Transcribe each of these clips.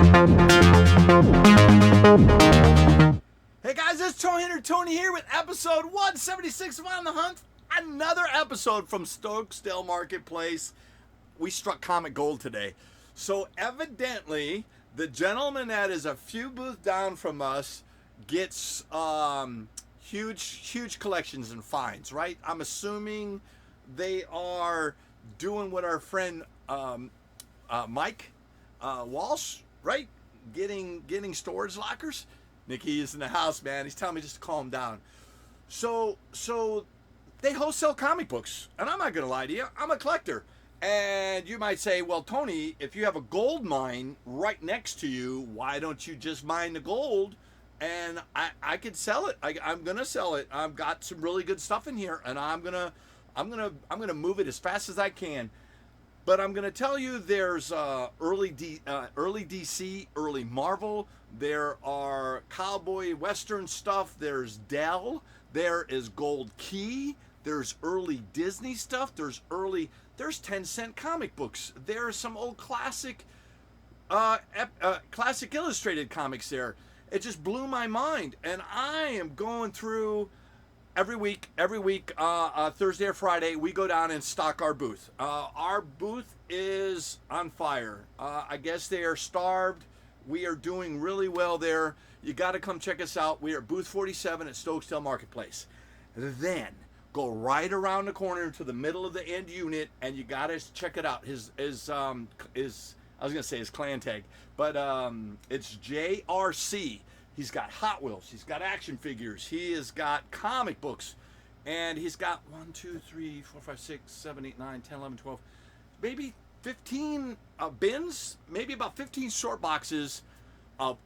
Hey guys, it's Tony here with episode 176 of On the Hunt. Another episode from Stokesdale Marketplace. We struck comic gold today. So evidently, the gentleman that is a few booths down from us gets huge collections and finds, right? I'm assuming they are doing what our friend Mike Walsh, right? Getting storage lockers. Nicky is in the house, man. He's telling me just to calm down. So they wholesale comic books, and I'm not gonna lie to you, I'm a collector. And you might say, well, Tony, if you have a gold mine right next to you, why don't you just mine the gold? And I could sell it. I'm gonna sell it. I've got some really good stuff in here, and I'm gonna move it as fast as I can. But I'm going to tell you there's early DC, early Marvel. There are cowboy western stuff. There's Dell. There is Gold Key. There's early Disney stuff. There's 10-cent comic books. There are some old classic illustrated comics there. It just blew my mind. And I am going through every week, Thursday or Friday, we go down and stock our booth. Our booth is on fire. I guess they are starved. We are doing really well there. You got to come check us out. We are at booth 47 at Stokesdale Marketplace. Then go right around the corner to the middle of the end unit, and you got to check it out. His I was gonna say his clan tag, but it's JRC. He's got Hot Wheels. He's got action figures. He has got comic books. And he's got 1, 2, 3, 4, 5, 6, 7, 8, 9, 10, 11, 12, maybe 15 bins, maybe about 15 short boxes of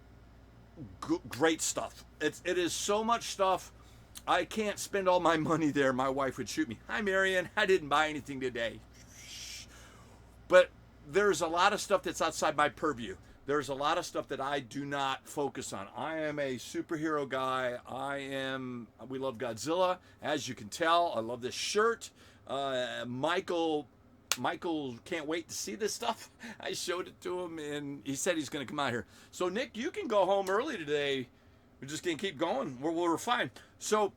great stuff. It is so much stuff. I can't spend all my money there. My wife would shoot me. Hi, Marion. I didn't buy anything today. But there's a lot of stuff that's outside my purview. There's a lot of stuff that I do not focus on. I am a superhero guy. We love Godzilla, as you can tell. I love this shirt. Michael can't wait to see this stuff. I showed it to him, and he said he's going to come out here. So, Nick, you can go home early today. We're just going to keep going. We're fine. So,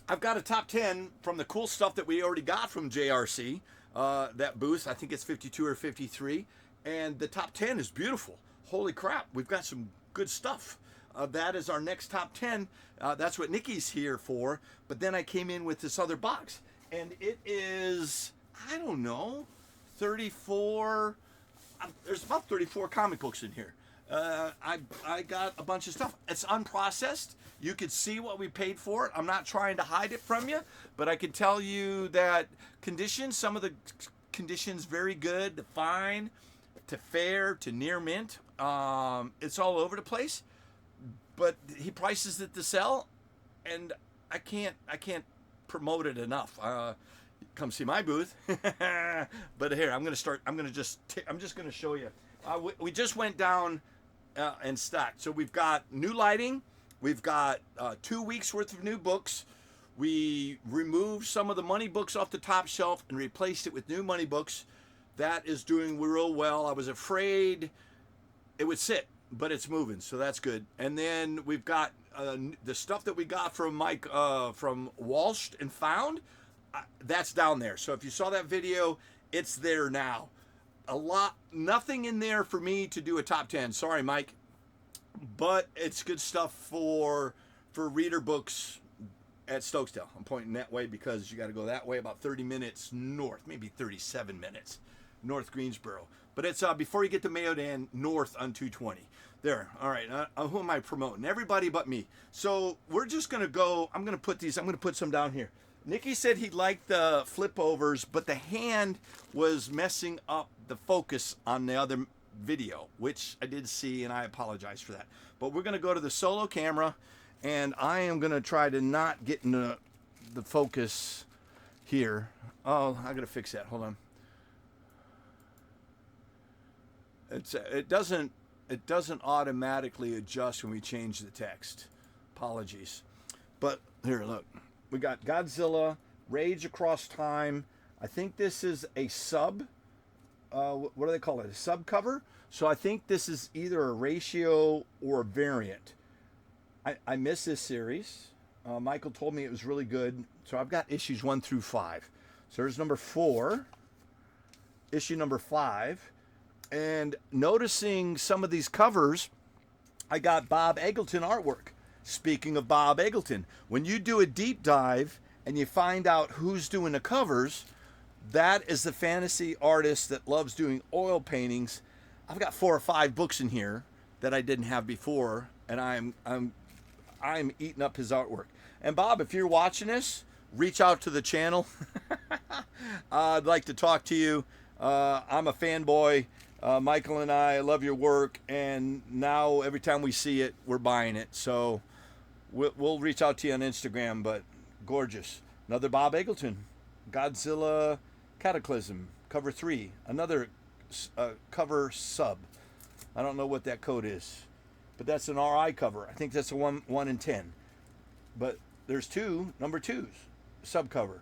I've got a top 10 from the cool stuff that we already got from JRC, that booth. I think it's 52 or 53. And the top 10 is beautiful. Holy crap, we've got some good stuff. That is our next top 10. That's what Nikki's here for. But then I came in with this other box. And it is, I don't know, 34. There's about 34 comic books in here. I got a bunch of stuff. It's unprocessed. You could see what we paid for it. I'm not trying to hide it from you. But I can tell you that some of the conditions very good, fine, to fair, to near mint. It's all over the place, but he prices it to sell, and I can't promote it enough. Come see my booth. But here, I'm just going to show you. We just went down and stacked. So we've got new lighting. We've got 2 weeks worth of new books. We removed some of the money books off the top shelf and replaced it with new money books. That is doing real well. I was afraid it would sit, but it's moving, so that's good. And then we've got the stuff that we got from Mike from Walsh and found. That's down there. So if you saw that video, it's there now. Nothing in there for me to do a top 10. Sorry, Mike, but it's good stuff for reader books at Stokesdale. I'm pointing that way because you got to go that way about 30 minutes north, maybe 37 minutes north Greensboro. But it's before you get to Mayo Dan, north on 220. There. All right. Who am I promoting? Everybody but me. So we're just going to go. I'm going to put some down here. Nicky said he liked the flip overs, but the hand was messing up the focus on the other video, which I did see, and I apologize for that. But we're going to go to the solo camera, and I am going to try to not get in the focus here. Oh, I got to fix that. Hold on. It doesn't automatically adjust when we change the text. Apologies. But here, look. We got Godzilla, Rage Across Time. I think this is a sub what do they call it? A subcover. So I think this is either a ratio or a variant. I miss this series. Michael told me it was really good. So I've got issues 1 through 5. So there's number 4, issue number 5. And noticing some of these covers, I got Bob Eggleton artwork. Speaking of Bob Eggleton, when you do a deep dive and you find out who's doing the covers, that is the fantasy artist that loves doing oil paintings. I've got 4 or 5 books in here that I didn't have before, and I'm eating up his artwork. And Bob, if you're watching this, reach out to the channel. I'd like to talk to you. I'm a fanboy. Michael and I love your work, and now every time we see it, we're buying it. So we'll reach out to you on Instagram, but gorgeous. Another Bob Eggleton, Godzilla Cataclysm, cover 3. Another cover sub. I don't know what that code is, but that's an RI cover. I think that's a 1 in 10. But there's 2 number 2s, sub cover.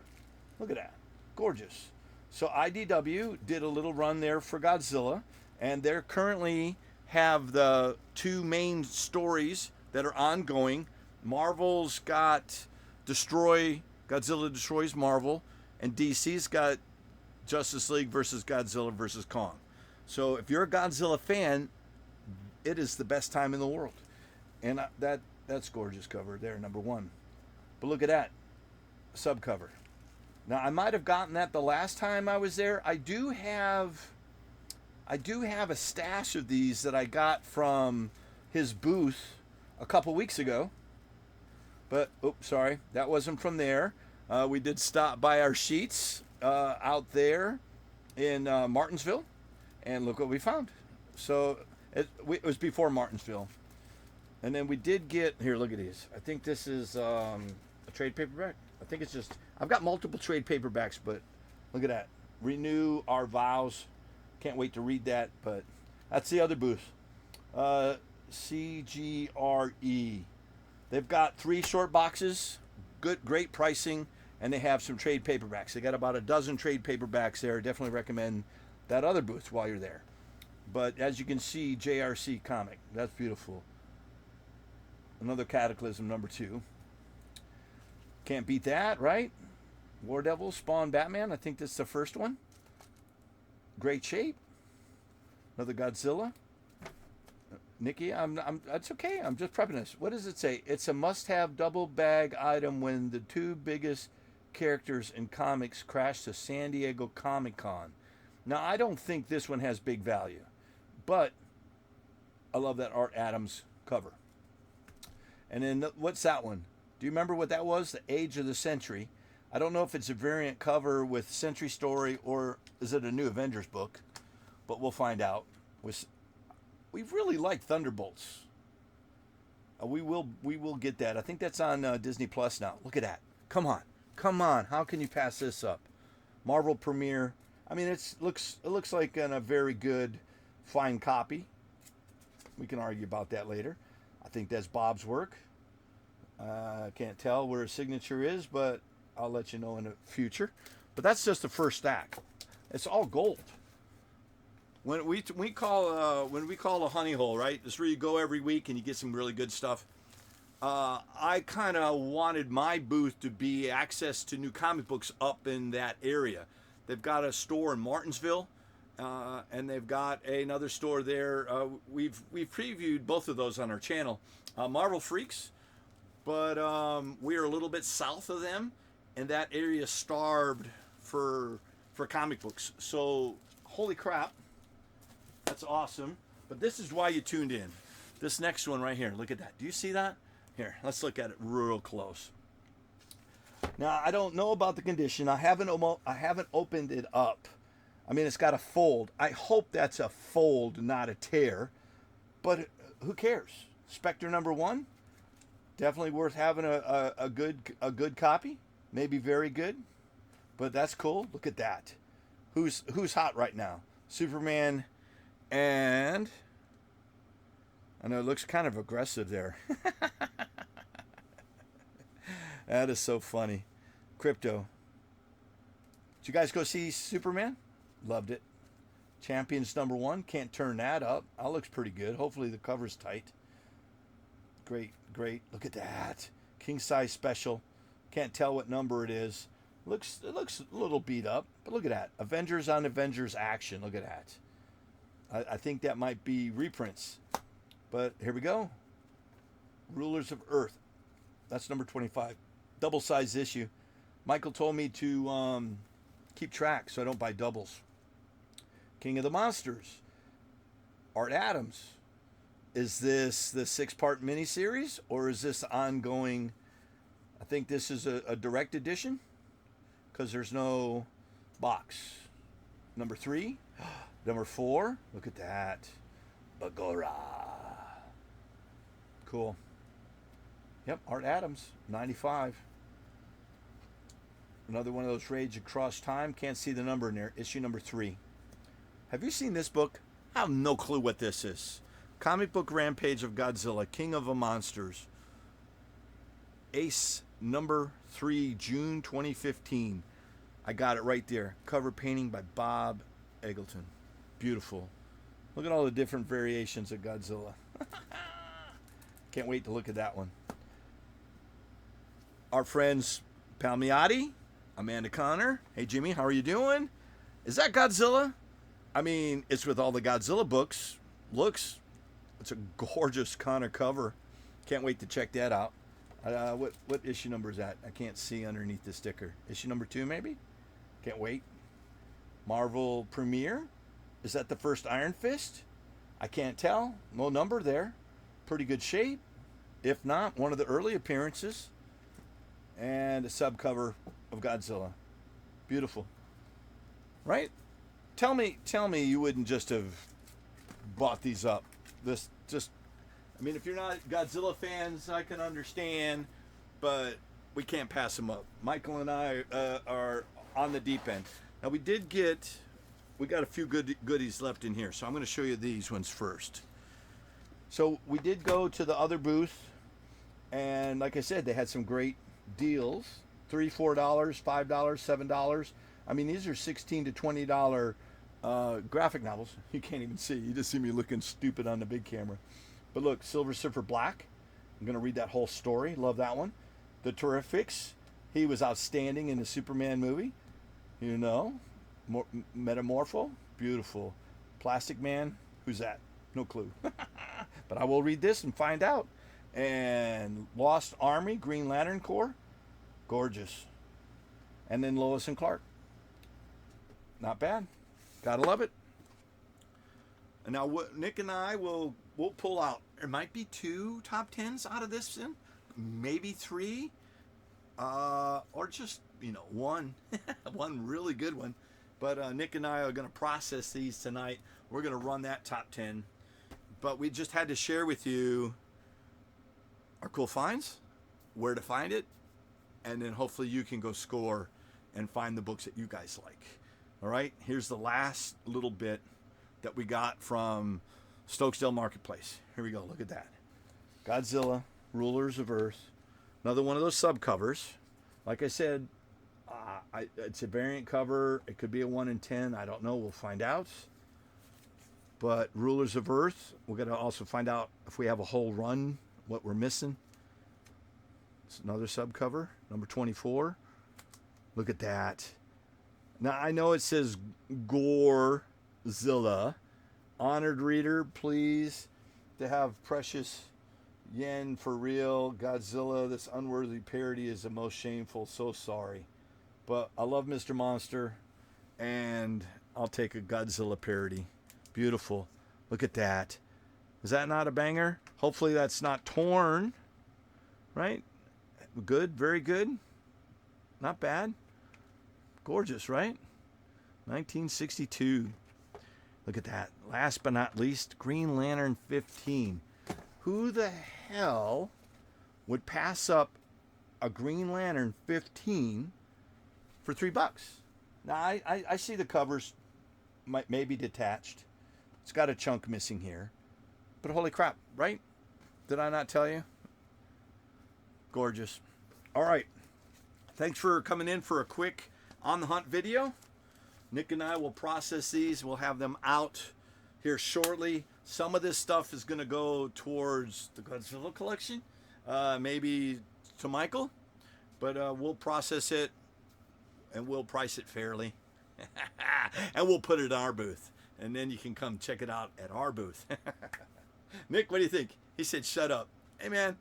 Look at that, gorgeous. So IDW did a little run there for Godzilla, and they're currently have the 2 main stories that are ongoing. Marvel's got Godzilla Destroys Marvel, and DC's got Justice League versus Godzilla versus Kong. So if you're a Godzilla fan, it is the best time in the world. And that's gorgeous cover there, number 1. But look at that, subcover. Now I might have gotten that the last time I was there. I do have a stash of these that I got from his booth a couple weeks ago. But oops, sorry, that wasn't from there. We did stop by our sheets out there in Martinsville, and look what we found. So it was before Martinsville, and then we did get here. Look at these. I think this is a trade paperback. I think it's just. I've got multiple trade paperbacks, but look at that. Renew Our Vows. Can't wait to read that. But that's the other booth. CGRE. They've got 3 short boxes, great pricing, and they have some trade paperbacks. They got about a dozen trade paperbacks there. Definitely recommend that other booth while you're there. But as you can see, JRC comic. That's beautiful. Another Cataclysm, number 2. Can't beat that, right? War Devil, Spawn, Batman. I think this is the first one. Great shape. Another Godzilla. Nikki, that's okay. I'm just prepping this. What does it say? It's a must-have double bag item when the 2 biggest characters in comics crash to San Diego Comic-Con. Now, I don't think this one has big value, but I love that Art Adams cover. And then what's that one? Do you remember what that was? The Age of the Century. I don't know if it's a variant cover with Century Story or is it a new Avengers book, but we'll find out. We really like Thunderbolts. We will get that. I think that's on Disney Plus now. Look at that. Come on. How can you pass this up? Marvel premiere. I mean, it looks like a very good, fine copy. We can argue about that later. I think that's Bob's work. I can't tell where his signature is, but I'll let you know in the future. But that's just the first stack. It's all gold. When we call a honey hole, right? It's where you go every week and you get some really good stuff. I kind of wanted my booth to be access to new comic books up in that area. They've got a store in Martinsville, and they've got another store there. We've previewed both of those on our channel, Marvel Freaks, but we're a little bit south of them, and that area is starved for comic books. So holy crap, that's awesome. But this is why you tuned in. This next one right here, look at that. Do you see that? Here, let's look at it real close. Now, I don't know about the condition. I haven't opened it up. I mean, it's got a fold. I hope that's a fold, not a tear. But who cares? Spectre number 1, definitely worth having a good copy. Maybe very good. But that's cool. Look at that. Who's hot right now? Superman and I know it looks kind of aggressive there. That is so funny. Crypto. Did you guys go see Superman? Loved it. Champions #1. Can't turn that up. That looks pretty good. Hopefully the cover's tight. Great, great. Look at that. King size special. Can't tell what number it is. It looks a little beat up, but look at that. Avengers on Avengers action. Look at that. I think that might be reprints. But here we go. Rulers of Earth. That's number 25. Double size issue. Michael told me to keep track so I don't buy doubles. King of the Monsters. Art Adams. Is this the 6-part miniseries or is this ongoing? I think this is a direct edition because there's no box. Number 3. Number 4. Look at that. Bagora. Cool. Yep, Art Adams, 95. Another one of those Rage Across Time. Can't see the number in there. Issue number 3. Have you seen this book? I have no clue what this is. Comic Book Rampage of Godzilla, King of the Monsters. Ace number 3, June 2015. I got it right there. Cover painting by Bob Eggleton. Beautiful. Look at all the different variations of Godzilla. Can't wait to look at that one. Our friends Palmiotti, Amanda Connor. Hey Jimmy, how are you doing? Is that Godzilla? I mean, it's with all the Godzilla books. It's a gorgeous Connor cover. Can't wait to check that out. What issue number is that? I can't see underneath the sticker. Issue number 2 maybe? Can't wait. Marvel Premiere. Is that the first Iron Fist? I can't tell. No number there. Pretty good shape. If not, one of the early appearances. And a subcover of Godzilla. Beautiful. Right? Tell me you wouldn't just have bought these up. I mean, if you're not Godzilla fans, I can understand, but we can't pass them up. Michael and I are on the deep end. Now we got a few goodies left in here, so I'm going to show you these ones first. So we did go to the other booth, and like I said, they had some great deals. $3, $4, $5, $7. I mean, these are $16 to $20 graphic novels. You can't even see. You just see me looking stupid on the big camera. But look, Silver Surfer Black. I'm going to read that whole story. Love that one. The Terrifics. He was outstanding in the Superman movie. You know. Metamorpho. Beautiful. Plastic Man. Who's that? No clue. But I will read this and find out. And Lost Army. Green Lantern Corps. Gorgeous. And then Lois and Clark. Not bad. Gotta love it. And now Nick and I will pull out. There might be 2 top 10s out of this, maybe 3, or just one, one really good one. But Nick and I are going to process these tonight. We're going to run that top 10. But we just had to share with you our cool finds, where to find it, and then hopefully you can go score and find the books that you guys like. All right, here's the last little bit that we got from Stokesdale Marketplace. Here we go. Look at that. Godzilla, Rulers of Earth. Another one of those subcovers. Like I said, it's a variant cover. It could be a 1 in 10. I don't know. We'll find out. But Rulers of Earth, we're going to also find out if we have a whole run, what we're missing. It's another subcover, number 24. Look at that. Now, I know it says Godzilla. Honored reader, please, to have precious yen for real. Godzilla, this unworthy parody is the most shameful. So sorry. But I love Mr. Monster, and I'll take a Godzilla parody. Beautiful. Look at that. Is that not a banger? Hopefully that's not torn. Right? Good. Very good. Not bad. Gorgeous, right? 1962. Look at that. Last but not least, Green Lantern 15. Who the hell would pass up a Green Lantern 15 for $3? Now, I see the covers may be detached. It's got a chunk missing here. But holy crap, right? Did I not tell you? Gorgeous. All right. Thanks for coming in for a quick On the Hunt video. Nick and I will process these. We'll have them out here shortly. Some of this stuff is going to go towards the Godzilla collection, maybe to Michael, but we'll process it and we'll price it fairly. And we'll put it in our booth. And then you can come check it out at our booth. Nick, what do you think? He said, shut up. Hey, man,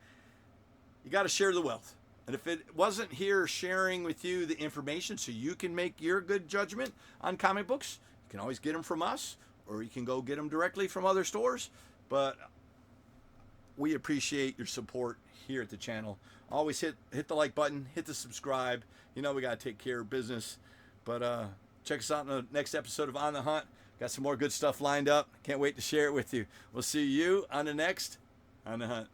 you got to share the wealth. And if it wasn't here sharing with you the information so you can make your good judgment on comic books, you can always get them from us, or you can go get them directly from other stores. But we appreciate your support here at the channel. Always hit the like button, hit the subscribe. You know we got to take care of business. But check us out in the next episode of On the Hunt. Got some more good stuff lined up. Can't wait to share it with you. We'll see you on the next On the Hunt.